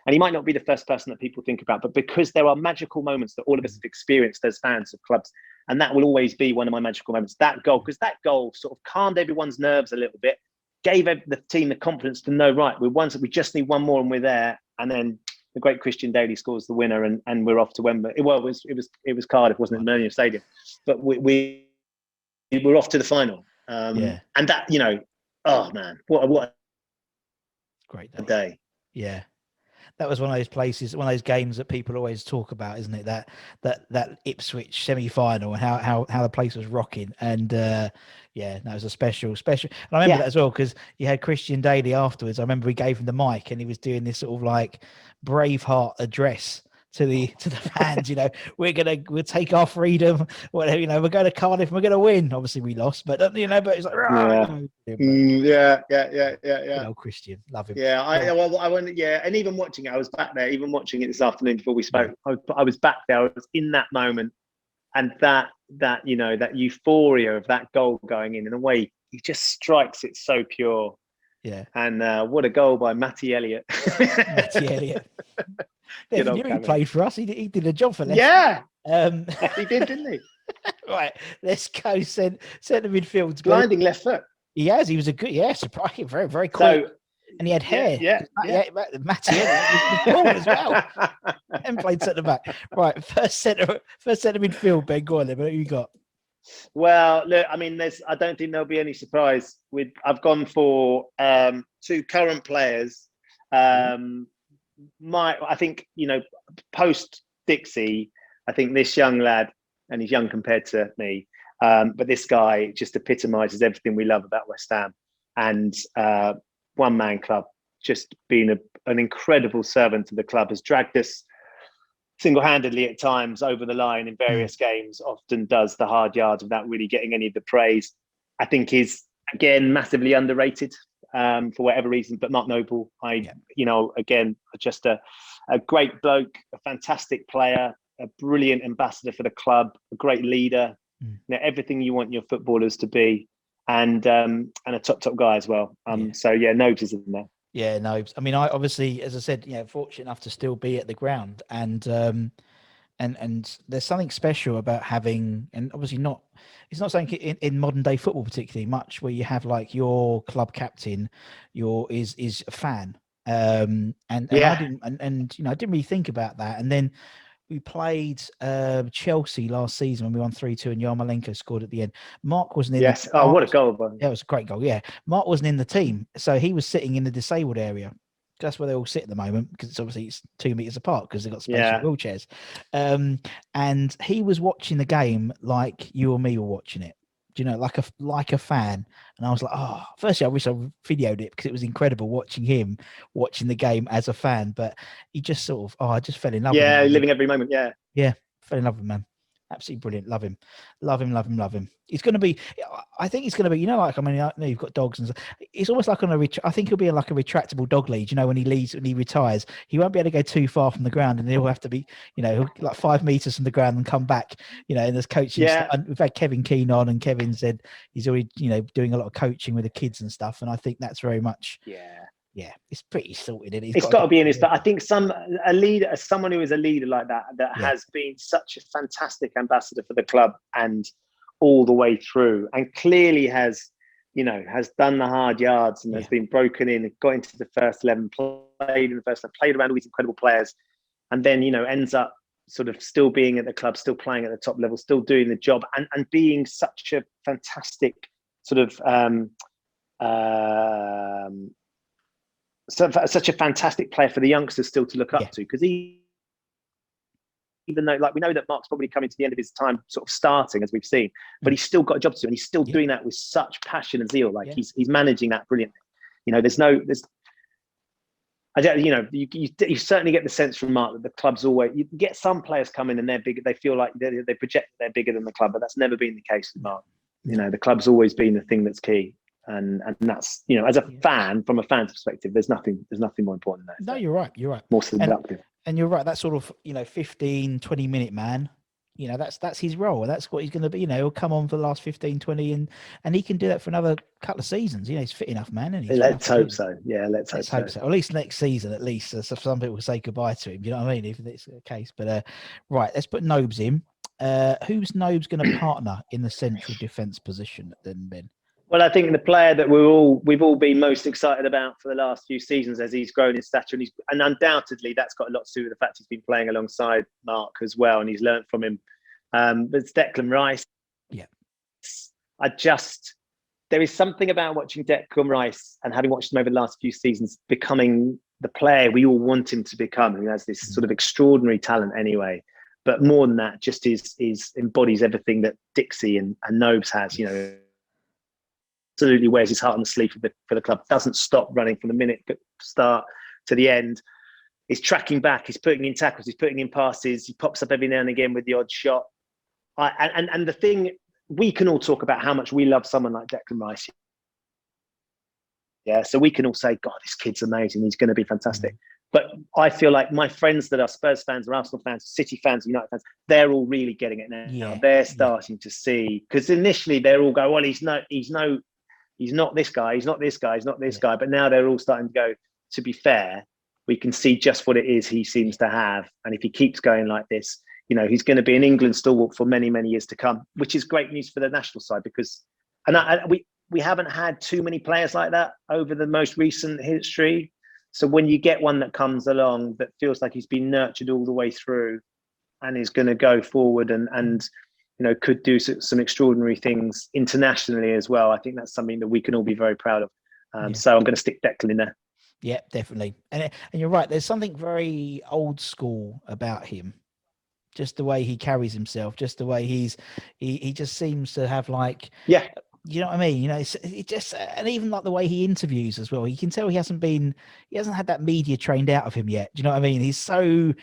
And he might not be the first person that people think about, but because there are magical moments that all of us have experienced as fans of clubs, and that will always be one of my magical moments, that goal, because that goal sort of calmed everyone's nerves a little bit, gave the team the confidence to know, right, we just need one more and we're there. And then the great Christian Daly scores the winner, and we're off to Wembley. Well, it was Cardiff, wasn't it? Millennium Stadium, but we're off to the final. And that, oh man, what a great day. Yeah. That was one of those places, one of those games that people always talk about, isn't it? That Ipswich semi-final, and how the place was rocking. And that was a special. And I remember that as well, because you had Christian Daly afterwards. I remember we gave him the mic, and he was doing this sort of like Braveheart address to the fans. We'll take our freedom, whatever. We're going to Cardiff, and we're going to win. Obviously we lost, but but it's like yeah. Christian, love him. Yeah, I went. Yeah, and even watching it, I was back there. Even watching it this afternoon before we spoke, I was back there. I was in that moment, and that euphoria of that goal going in a way, he just strikes it so pure. Yeah, and what a goal by Matty Elliott. Matty Elliott. He played for us. He did a job for Leicester. Yeah, he did, didn't he? Right, let's go. Centre midfield. Blinding left foot. He was a good, surprising, very, very quick. And he had hair. Yeah. Matty Elliott was bald as well. And played centre back. Right, first centre midfield. Ben, go on then. What have you got? Well, look, I mean, I don't think there'll be any surprise. I've gone for two current players. I think, post Dixie, I think this young lad, and he's young compared to me, but this guy just epitomises everything we love about West Ham, and one-man club, just being an incredible servant to the club, has dragged us single-handedly at times over the line in various games, often does the hard yards without really getting any of the praise. I think is, again, massively underrated for whatever reason, but Mark Noble, again, just a great bloke, a fantastic player, a brilliant ambassador for the club, a great leader, everything you want your footballers to be, and a top guy as well. So Nobes is in there. Yeah, Nobes. I mean, I obviously, as I said, fortunate enough to still be at the ground, and And there's something special about having, and obviously it's not something in modern day football particularly much, where you have like your club captain, is a fan. And I didn't, and I didn't really think about that. And then we played Chelsea last season when we won 3-2 and Yarmolenko scored at the end. Mark wasn't in. Yes. Oh, what a goal! Yeah, it was a great goal. Yeah. Mark wasn't in the team. So he was sitting in the disabled area. That's where they all sit at the moment, because it's 2 meters apart because they've got space for wheelchairs. And he was watching the game like you or me were watching it. Do you know, like a fan? And I was like, oh, firstly, I wish I videoed it because it was incredible watching him watching the game as a fan. But he just sort of, I just fell in love with him. Yeah, living every moment. Yeah. Yeah, fell in love with him, man. Absolutely brilliant. Love him. Love him, love him, love him. He's going to be, I think he's going to be, like, I mean, I know you've got dogs and stuff. It's almost like I think he'll be like a retractable dog lead. When he retires, he won't be able to go too far from the ground and he'll have to be, like 5 meters from the ground and come back, and there's coaching. Yeah. And we've had Kevin Keane on, and Kevin said he's already, doing a lot of coaching with the kids and stuff. And I think that's very much, yeah, it's pretty sorted. It's got to be in his. But I think someone who is a leader like that has been such a fantastic ambassador for the club and all the way through, and clearly has done the hard yards and has been broken in, got into the first 11, played in the first 11, played around all these incredible players, and then ends up sort of still being at the club, still playing at the top level, still doing the job, and being such a fantastic sort of such a fantastic player for the youngsters still to look up to, because even though, like, we know that Mark's probably coming to the end of his time sort of starting, as we've seen, but he's still got a job to do, and he's still doing that with such passion and zeal. Like he's managing that brilliantly. You certainly get the sense from Mark that the club's always, you get some players come in and they're big, they feel like they project they're bigger than the club, but that's never been the case with Mark. The club's always been the thing that's key. And that's, as a fan, from a fan's perspective, there's nothing more important than that. No, you're right. More seductive. And you're right. That sort of, 15, 20 minute man, that's his role. And that's what he's going to be. He'll come on for the last 15, 20 and he can do that for another couple of seasons. He's fit enough, man. And let's hope so. Yeah, let's hope so. Or at least next season, at least. So some people will say goodbye to him. You know what I mean? If it's the case. But right, let's put Nobes in. Who's Nobes going to partner in the central defence position then, Ben? Well, I think the player that we've all been most excited about for the last few seasons as he's grown in stature, and undoubtedly that's got a lot to do with the fact he's been playing alongside Mark as well, and he's learned from him. But it's Declan Rice. Yeah, there is something about watching Declan Rice and having watched him over the last few seasons becoming the player we all want him to become. He has this sort of extraordinary talent anyway. But more than that, just embodies everything that Dixie and Nobes has. Absolutely wears his heart on the sleeve for the club. Doesn't stop running from the minute start to the end. He's tracking back. He's putting in tackles. He's putting in passes. He pops up every now and again with the odd shot. And the thing, we can all talk about how much we love someone like Declan Rice. Yeah, so we can all say, God, this kid's amazing. He's going to be fantastic. But I feel like my friends that are Spurs fans or Arsenal fans, City fans, United fans, they're all really getting it now. Yeah. They're starting to see, because initially they're all going, well, he's not this guy, he's not this guy, he's not this guy. But now they're all starting to go, to be fair, we can see just what it is he seems to have. And if he keeps going like this, he's going to be an England stalwart for many, many years to come, which is great news for the national side, because we haven't had too many players like that over the most recent history. So when you get one that comes along that feels like he's been nurtured all the way through and is going to go forward and could do some extraordinary things internationally as well, I think that's something that we can all be very proud of. So I'm going to stick Declan in there. Yeah, definitely. And you're right. There's something very old school about him. Just the way he carries himself, just the way he just seems to have like, you know what I mean? It just, and even like the way he interviews as well, you can tell he hasn't had that media trained out of him yet. Do you know what I mean? He's so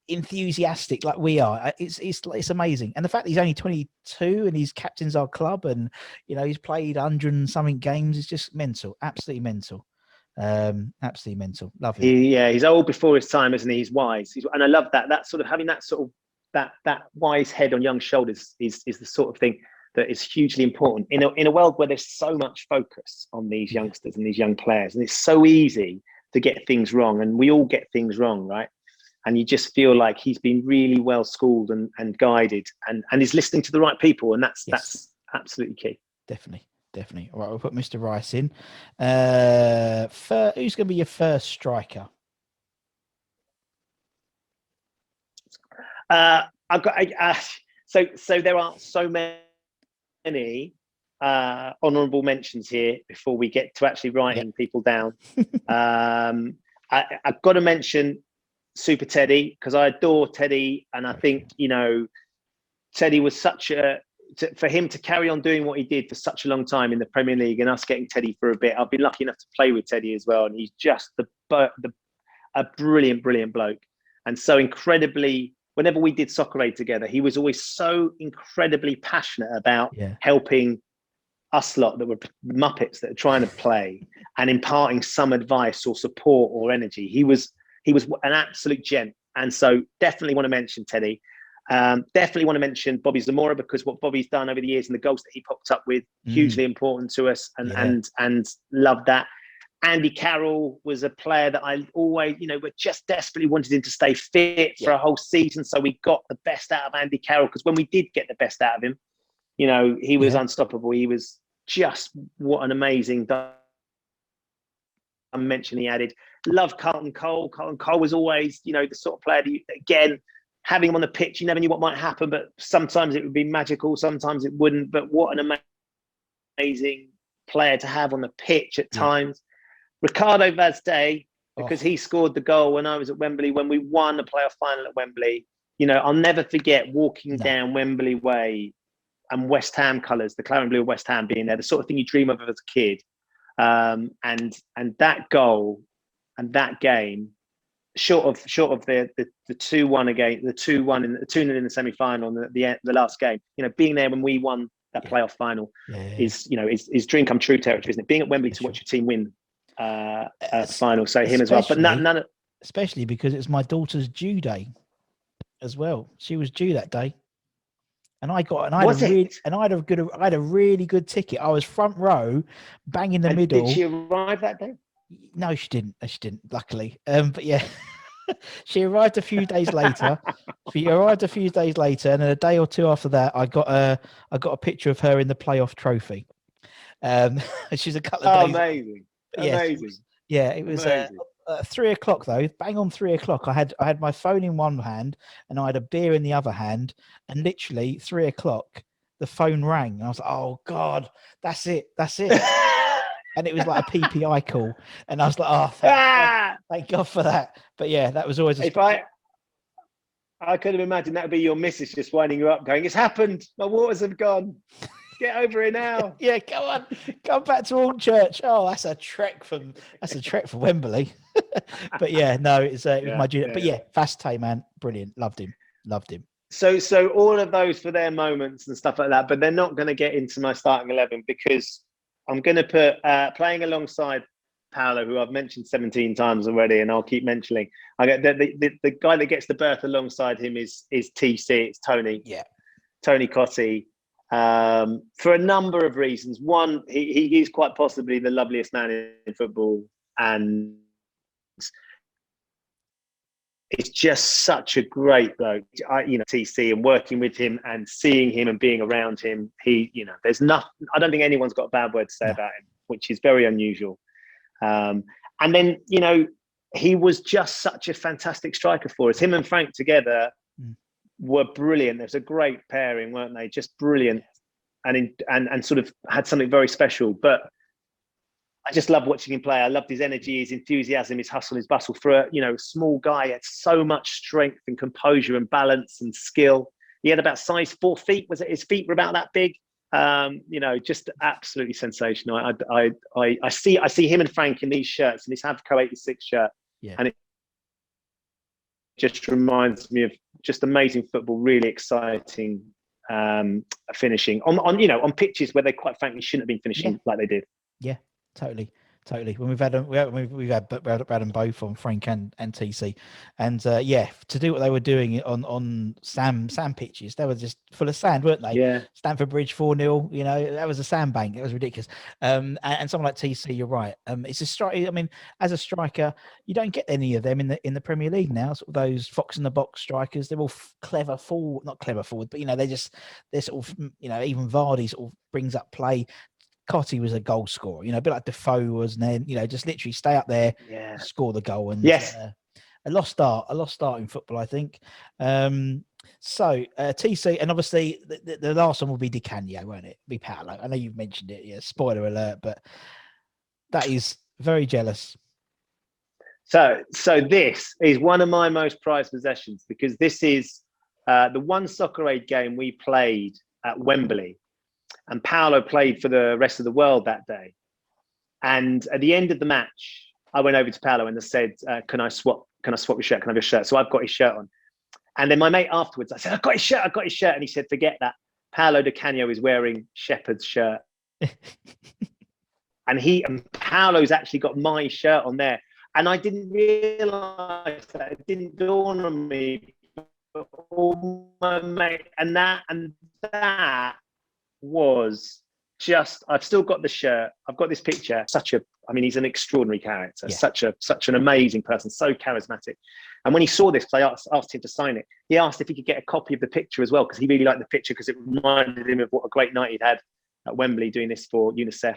enthusiastic like we are. It's amazing. And the fact that he's only 22 and he's captains our club and, he's played 100 and something games is just mental. Absolutely mental. Absolutely mental. Love him. He's old before his time, isn't he? He's wise. And I love that sort of having that sort of, that wise head on young shoulders is the sort of thing that is hugely important in a world where there's so much focus on these youngsters and these young players, and it's so easy to get things wrong, and we all get things wrong, right? and you just feel like he's been really well schooled and guided, and is listening to the right people, and that's absolutely key. Definitely. All right, we'll put Mr. Rice in. Who's going to be your first striker? I've got so there are so many honourable mentions here before we get to actually writing people down. I've got to mention Super Teddy, because I adore Teddy, and I think Teddy was for him to carry on doing what he did for such a long time in the Premier League, and us getting Teddy for a bit. I've been lucky enough to play with Teddy as well, and he's just a brilliant bloke, and so incredibly. Whenever we did Soccer Aid together, he was always so incredibly passionate about helping us lot that were Muppets that are trying to play and imparting some advice or support or energy. He was an absolute gent, and so definitely want to mention Teddy. Definitely want to mention Bobby Zamora, because what Bobby's done over the years and the goals that he popped up with, hugely important to us, and loved that. Andy Carroll was a player that I always, we just desperately wanted him to stay fit for a whole season. So we got the best out of Andy Carroll, because when we did get the best out of him, he was unstoppable. He was just, what an amazing dimension he added. Love Carlton Cole. Carlton Cole was always, the sort of player that again, having him on the pitch, you never knew what might happen, but sometimes it would be magical, sometimes it wouldn't. But what an amazing player to have on the pitch at times. Ricardo Vaz Day, because he scored the goal when I was at Wembley, when we won the playoff final at Wembley. I'll never forget walking down Wembley Way and West Ham colours, the claret and blue of West Ham being there, the sort of thing you dream of as a kid. And that goal and that game, short of the 2-1 again, the 2-1 in the 2-0 in the semi-final, the last game, being there when we won that playoff final is dream come true territory, isn't it? Being at Wembley to watch your team win final. So him as well, but none of, especially because it's my daughter's due day as well. She was due that day, and I had a really good ticket. I was front row, bang in the middle. Did she arrive that day? No, she didn't. Luckily, but yeah. She arrived a few days later. And a day or two after that, I got a picture of her in the playoff trophy. She's a couple of days. Amazing. It was 3 o'clock though. Bang on 3 o'clock. I had my phone in one hand and I had a beer in the other hand. And literally 3 o'clock, the phone rang. And I was like, "Oh God, that's it." And it was like a PPI call, and I was like, "Oh, thank God for that." But yeah, that was always. I could have imagined that would be your missus just winding you up, going, "It's happened. My waters have gone. Get over here now." Yeah, come back to Church. Oh, that's a trek from Wembley. But yeah, no, it was my duty. But yeah, Vastay, man, brilliant. Loved him. So all of those for their moments and stuff like that, but they're not going to get into my starting 11, because I'm going to put playing alongside Paolo, who I've mentioned 17 times already, and I'll keep mentioning. I get the guy that gets the berth alongside him is TC. It's Tony. Yeah, Tony Cottee. For a number of reasons. One, he is quite possibly the loveliest man in football, and it's just such a great bloke. TC, and working with him and seeing him and being around him, there's nothing. I don't think anyone's got a bad word to say about him, which is very unusual. And then, he was just such a fantastic striker for us. Him and Frank together were brilliant. There's a great pairing, weren't they? Just brilliant, and sort of had something very special. But I just love watching him play. I loved his energy, his enthusiasm, his hustle, his bustle. For a small guy, he had so much strength and composure and balance and skill. He had about size 4 feet. Was it his feet were about that big? Just absolutely sensational. I see him and Frank in these shirts, in this Havco 86 shirt, and it just reminds me of just amazing football, really exciting finishing on pitches where they quite frankly shouldn't have been finishing like they did. Yeah, totally. Totally. When we've had them, we've had them both on Frank and TC, and yeah, to do what they were doing on sand pitches, they were just full of sand, weren't they? Yeah. Stamford Bridge 4-0. You know, that was a sandbank. It was ridiculous. And someone like TC, you're right. It's a strike. I mean, as a striker, you don't get any of them in the Premier League now. Sort of those fox in the box strikers. They're all clever forward, not clever forward, but you know, they're sort of, you know, even Vardy sort of brings up play. Cotty was a goal scorer, you know, a bit like Defoe was, and then, you know, just literally stay up there, score the goal. And yes, a lost start in football, I think. So TC, and obviously the last one will be Di Canio, won't it? Be Paolo. I know you've mentioned it. Yeah, spoiler alert, but that is very jealous. So this is one of my most prized possessions, because this is the one Soccer Aid game we played at Wembley. And Paolo played for the rest of the world that day. And at the end of the match, I went over to Paolo and I said, can I swap your shirt? Can I have your shirt? So I've got his shirt on. And then my mate afterwards, I said, I've got his shirt. And he said, forget that. Paolo Di Canio is wearing Shephard's shirt. and Paolo's actually got my shirt on there. And I didn't realise that. It didn't dawn on me. All my mate, and that was just, I've still got the shirt. I've got this picture. He's an extraordinary character, such an amazing person, so charismatic. And when he saw this, I asked him to sign it. He asked if he could get a copy of the picture as well, because he really liked the picture, because it reminded him of what a great night he'd had at Wembley doing this for UNICEF.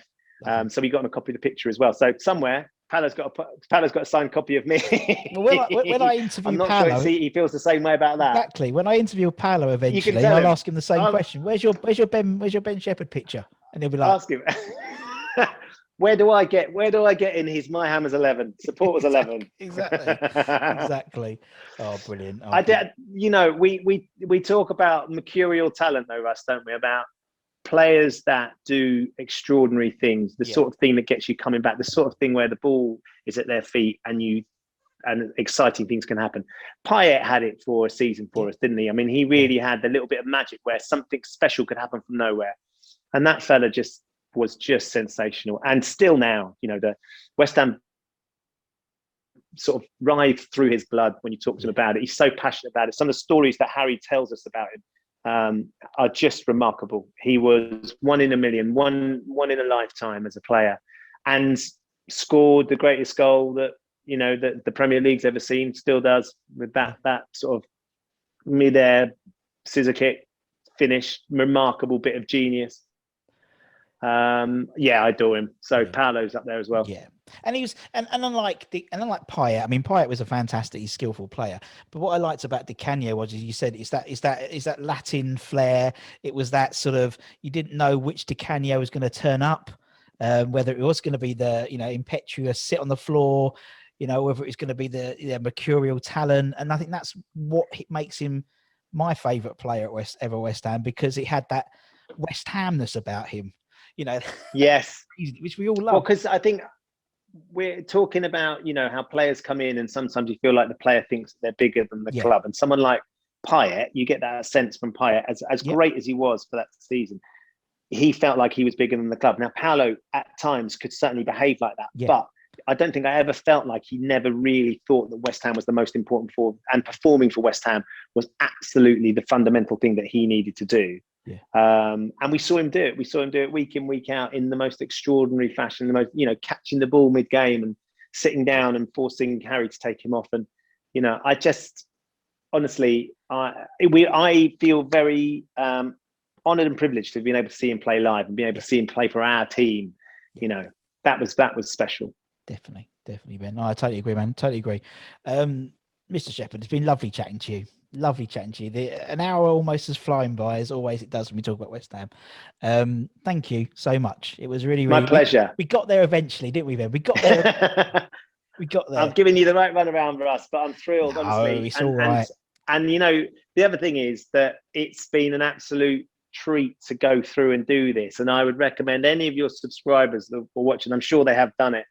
So he got him a copy of the picture as well. So somewhere, Paolo's got a signed copy of me. Well, when I interview I'm not Paolo, sure he feels the same way about that. Exactly. When I interview Paolo eventually, I'll ask him the same question. Where's your Ben Shephard picture? And he'll be like, ask him. Where do I get in his My Hammers 11 supporters 11? Exactly. Oh, brilliant. You know, we talk about mercurial talent though, Russ, don't we? About players that do extraordinary things, the sort of thing that gets you coming back, the sort of thing where the ball is at their feet and exciting things can happen. Payet had it for a season for us, didn't he? I mean, he really had the little bit of magic where something special could happen from nowhere. And that fella was just sensational. And still now, you know, the West Ham sort of writhed through his blood when you talk to him about it. He's so passionate about it. Some of the stories that Harry tells us about him are just remarkable. He was one in a million, one in a lifetime as a player, and scored the greatest goal that, you know, that the Premier League's ever seen, still does, with that sort of mid-air scissor kick finish, remarkable bit of genius. I adore him. So Paolo's up there as well. Yeah. And he was, and unlike Payet, I mean, Payet was a fantastically skillful player. But what I liked about Di Canio was, as you said, is that Latin flair. It was that sort of, you didn't know which Di Canio was going to turn up, whether it was going to be the, you know, impetuous sit on the floor, you know, whether it was going to be the mercurial talent. And I think that's what makes him my favourite player at West Ham, because he had that West Hamness about him. You know, yes, which we all love. Well, because I think we're talking about, you know, how players come in and sometimes you feel like the player thinks they're bigger than the club. And someone like Payet, you get that sense from Payet, as great as he was for that season, he felt like he was bigger than the club. Now, Paolo at times could certainly behave like that, but I don't think I ever felt like he never really thought that West Ham was the most important for, and performing for West Ham was absolutely the fundamental thing that he needed to do. And we saw him do it. We saw him do it week in, week out in the most extraordinary fashion, the most, you know, catching the ball mid-game and sitting down and forcing Harry to take him off. And, you know, I just, honestly, I feel very honoured and privileged to have been able to see him play live and being able to see him play for our team. You know, that was special. Definitely, Ben. No, I totally agree, man. Totally agree. Mr. Shephard, it's been lovely chatting to you. An hour almost is flying by, as always it does when we talk about West Ham. Thank you so much. It was really, really my pleasure. We got there eventually, didn't we, Ben? We got there. I'm giving you the right run around for us, but I'm thrilled, honestly. It's all right. And you know, the other thing is that it's been an absolute treat to go through and do this. And I would recommend any of your subscribers that are watching, I'm sure they have done it.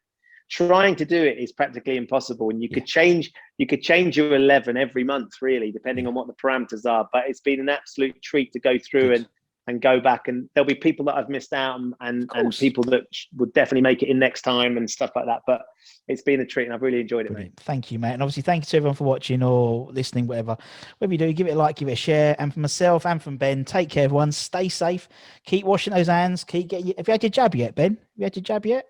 Trying to do it is practically impossible, and you could change your 11 every month, really, depending on what the parameters are. But it's been an absolute treat to go through and go back, and there'll be people that I've missed out and people that would definitely make it in next time and stuff like that. But it's been a treat and I've really enjoyed it, Brilliant. mate. Thank you, mate. And obviously, thank you to everyone for watching or listening, whatever you do. Give it a like, give it a share. And from myself and from Ben, take care, everyone. Stay safe. Keep washing those hands. Keep getting. Have you had your jab yet, Ben? Have you had your jab yet?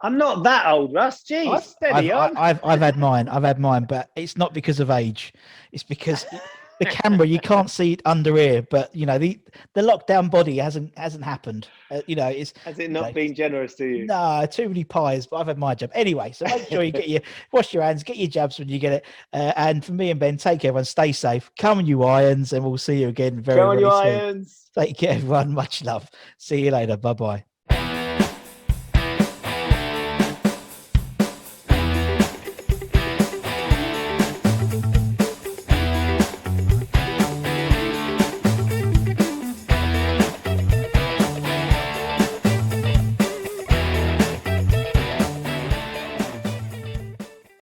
I'm not that old, Russ. Jeez, steady on. I've had mine. I've had mine, but it's not because of age. It's because the camera, you can't see it under here. But you know, the lockdown body hasn't happened. You know, has it not been generous to you? No, too many pies. But I've had my jab anyway. So make sure you wash your hands, get your jabs when you get it. And for me and Ben, take care, everyone. Stay safe. Come on, you irons, and we'll see you again very, very soon. Irons. Take care, everyone. Much love. See you later. Bye bye.